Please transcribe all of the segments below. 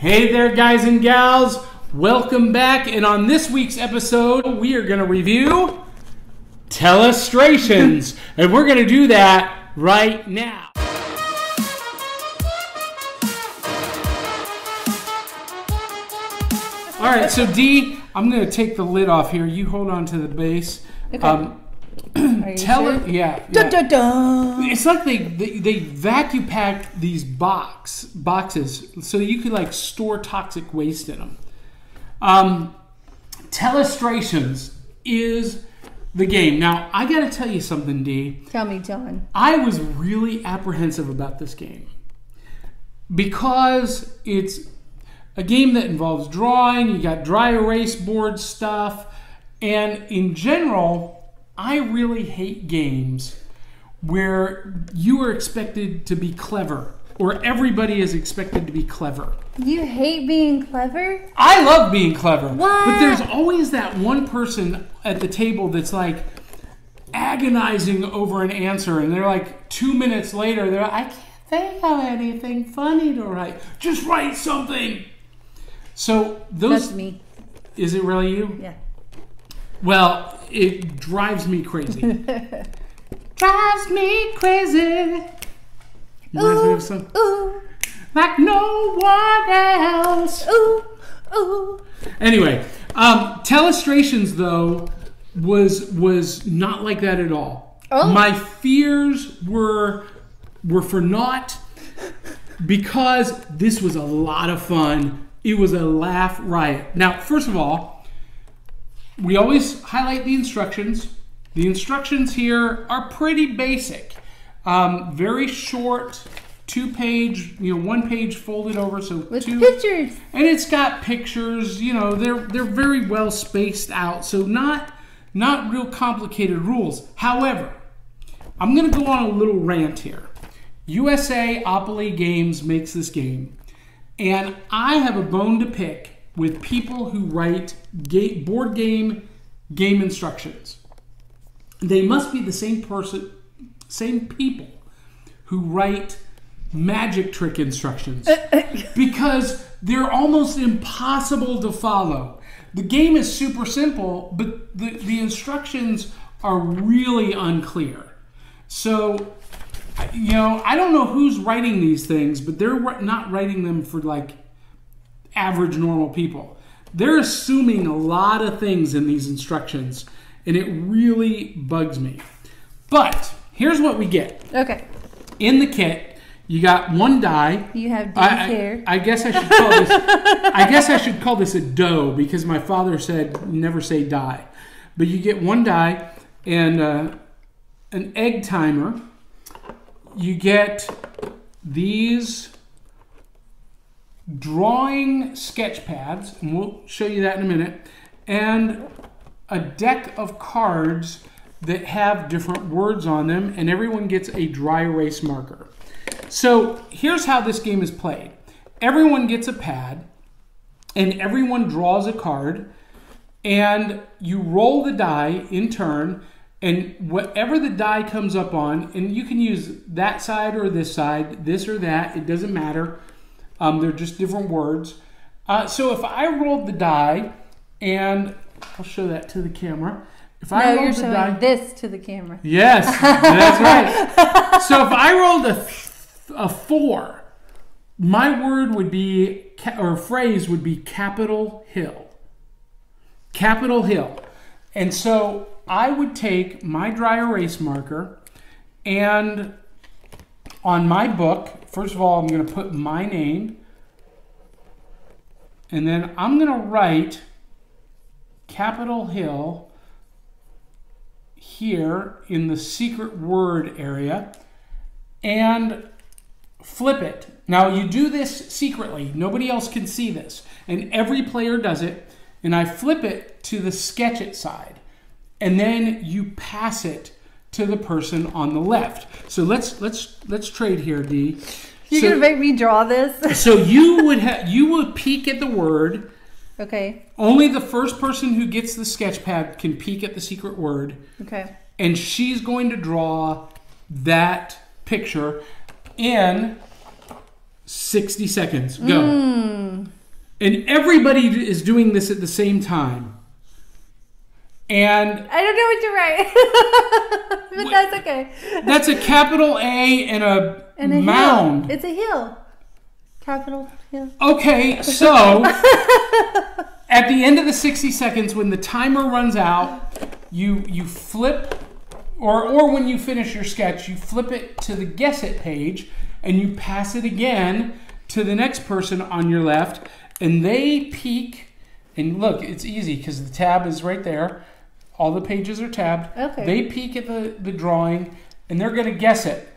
Hey there, guys and gals. Welcome back. And on this week's episode, we are going to review Telestrations. And we're going to do that right now. All right, so Dee, I'm going to take the lid off here. You hold on to the base. Okay. Are you sure? Yeah. Dun, dun, dun. It's like they vacuum pack these boxes so you could like store toxic waste in them. Telestrations is the game. Now, I got to tell you something, Dee. Tell me, John. I was really apprehensive about this game because it's a game that involves drawing. You got dry erase board stuff, and in general, I really hate games where you are expected to be clever, or everybody is expected to be clever. You hate being clever? I love being clever. What? But there's always that one person at the table that's like agonizing over an answer, and they're like 2 minutes later, they're like, I can't think of anything funny to write. Just write something. So those... That's me. Is it really you? Yeah. Well, it drives me crazy. Drives me crazy. Reminds me of some, ooh. like no one else. Ooh, ooh. Anyway, Telestrations though was not like that at all. Oh. My fears were for naught because this was a lot of fun. It was a laugh riot. Now, first of all, we always highlight the instructions. The instructions here are pretty basic. Very short, 2-page, one page folded over, so with two pictures. And it's got pictures, they're very well spaced out, so not real complicated rules. However, I'm gonna go on a little rant here. USA Opoly Games makes this game, and I have a bone to pick with people who write board game instructions. They must be the same people who write magic trick instructions because they're almost impossible to follow. The game is super simple, but the instructions are really unclear. So, I don't know who's writing these things, but they're not writing them for like average normal people. They're assuming a lot of things in these instructions, and it really bugs me. But here's what we get. Okay. In the kit, you got one die. You have Dee's hair. I guess I should call this. I guess I should call this a dough because my father said never say die. But you get one die and an egg timer. You get these drawing sketch pads, and we'll show you that in a minute, and a deck of cards that have different words on them, and everyone gets a dry erase marker. So here's how this game is played. Everyone gets a pad, and everyone draws a card, and you roll the die in turn, and whatever the die comes up on, and you can use that side or this side, this or that, it doesn't matter. They're just different words. So if I rolled the die, and I'll show that to the camera. If I rolled the die, this to the camera. Yes, that's right. So if I rolled a 4, my word would be, or phrase would be Capitol Hill. Capitol Hill. And so I would take my dry erase marker, and on my book, first of all, I'm going to put my name, and then I'm going to write Capitol Hill here in the secret word area and flip it. Now, you do this secretly. Nobody else can see this, and every player does it, and I flip it to the sketch it side, and then you pass it to the person on the left. So let's trade here, Dee. You're gonna make me draw this? So you would peek at the word. Okay. Only the first person who gets the sketch pad can peek at the secret word. Okay. And she's going to draw that picture in 60 seconds. Go. And everybody is doing this at the same time. And I don't know what to write. But that's okay. That's a capital A and a mound. Hill. It's a hill. Capital hill. Okay, so at the end of the 60 seconds, when the timer runs out, you flip, or when you finish your sketch, you flip it to the guess it page, and you pass it again to the next person on your left, and they peek, and look, it's easy because the tab is right there. All the pages are tabbed. Okay. They peek at the drawing, and they're going to guess it.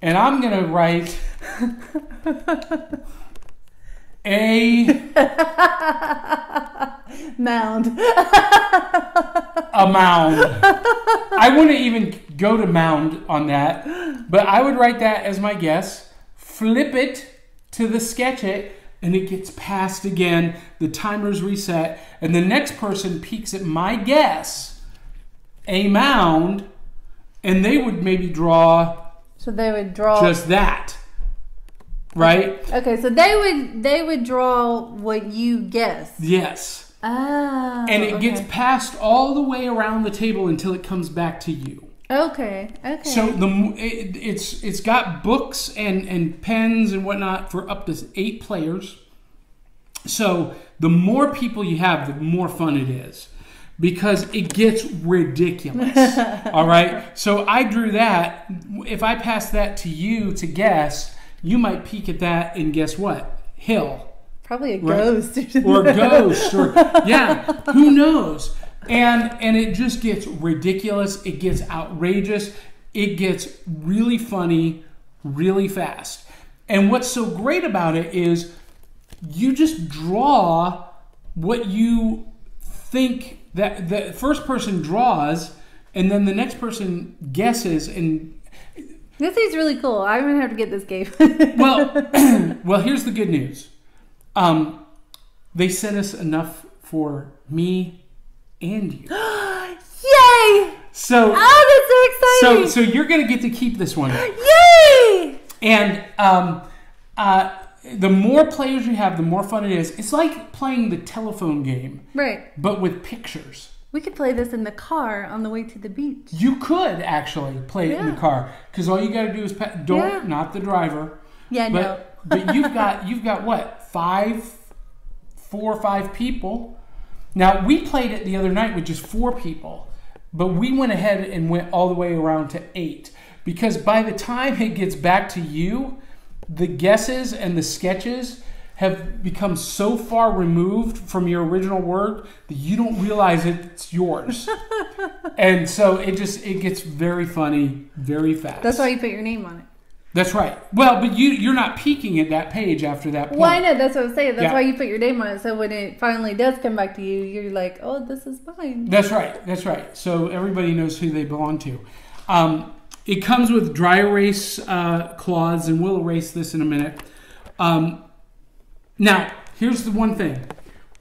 And I'm going to write a mound. A mound. I wouldn't even go to mound on that, but I would write that as my guess, flip it to the sketch it, and it gets passed again. The timer's reset, and the next person peeks at my guess, a mound, and they would maybe draw. So they would draw just that, right? Okay, so they would draw what you guessed. Yes. Ah. And it gets passed all the way around the table until it comes back to you. Okay. Okay. So it's got books and pens and whatnot for up to 8 players. So the more people you have, the more fun it is. Because it gets ridiculous. All right? So I drew that. If I pass that to you to guess, you might peek at that and guess what? Hill. Probably a ghost. Or a ghost. Or, yeah, who knows? And it just gets ridiculous. It gets outrageous. It gets really funny really fast. And what's so great about it is you just draw what you think that the first person draws, and then the next person guesses. And this is really cool. I'm gonna have to get this game. well, here's the good news. They sent us enough for me and you. Yay! So, oh, that's so exciting! So you're gonna get to keep this one. Yay! And the more players you have, the more fun it is. It's like playing the telephone game, right? But with pictures. We could play this in the car on the way to the beach. You could actually play it in the car because all you got to do is not the driver. Yeah, no. But you've got what, 4 or 5 people. Now we played it the other night with just 4 people, but we went ahead and went all the way around to 8 because by the time it gets back to you, the guesses and the sketches have become so far removed from your original word that you don't realize it's yours. And so it gets very funny very fast. That's why you put your name on it. That's right. Well, but you're not peeking at that page after that point. Well, I know. That's what I'm saying. That's why you put your name on it. So when it finally does come back to you, you're like, oh, this is mine. That's right. That's right. So everybody knows who they belong to. It comes with dry erase cloths, and we'll erase this in a minute. Now, here's the one thing.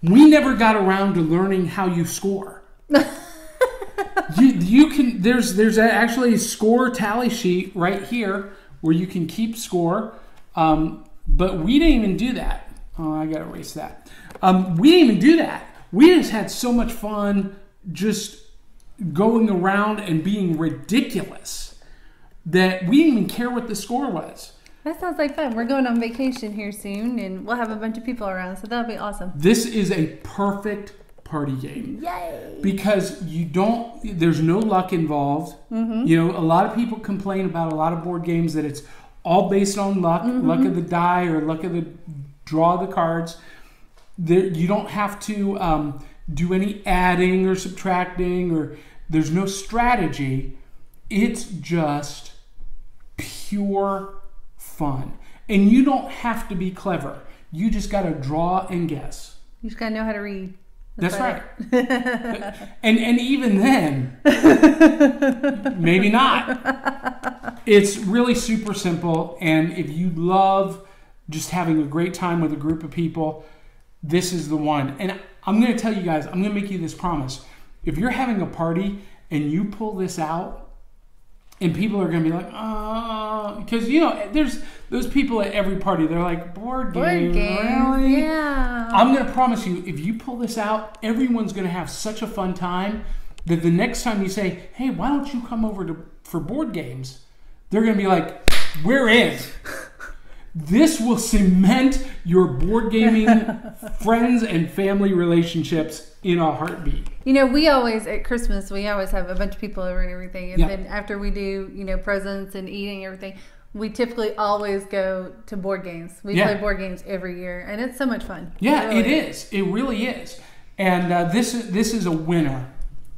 We never got around to learning how you score. you can. There's actually a score tally sheet right here where you can keep score, but we didn't even do that. Oh, I gotta erase that. We didn't even do that. We just had so much fun just going around and being ridiculous that we didn't even care what the score was. That sounds like fun. We're going on vacation here soon, and we'll have a bunch of people around, so that'll be awesome. This is a perfect party game. Yay! Because there's no luck involved. Mm-hmm. You know, a lot of people complain about a lot of board games that it's all based on luck, luck of the die or luck of the draw of the cards. You don't have to do any adding or subtracting, or there's no strategy. It's just pure fun. And you don't have to be clever. You just got to draw and guess. You just got to know how to read. That's right. and even then, maybe not. It's really super simple. And if you love just having a great time with a group of people, this is the one. And I'm going to tell you guys, I'm going to make you this promise. If you're having a party and you pull this out, and people are going to be like, because, you know, those people at every party, they're like, board game, really? Yeah. I'm going to promise you, if you pull this out, everyone's going to have such a fun time that the next time you say, hey, why don't you come over for board games? They're going to be like, we're in. This will cement your board gaming friends and family relationships in a heartbeat. You know, we always, at Christmas, we always have a bunch of people over and everything. And then after we do, you know, presents and eating and everything, we typically always go to board games. We play board games every year, and it's so much fun. Yeah, it is. It really is. And this is a winner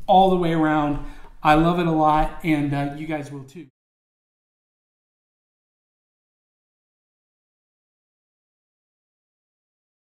all the way around. I love it a lot, and you guys will too.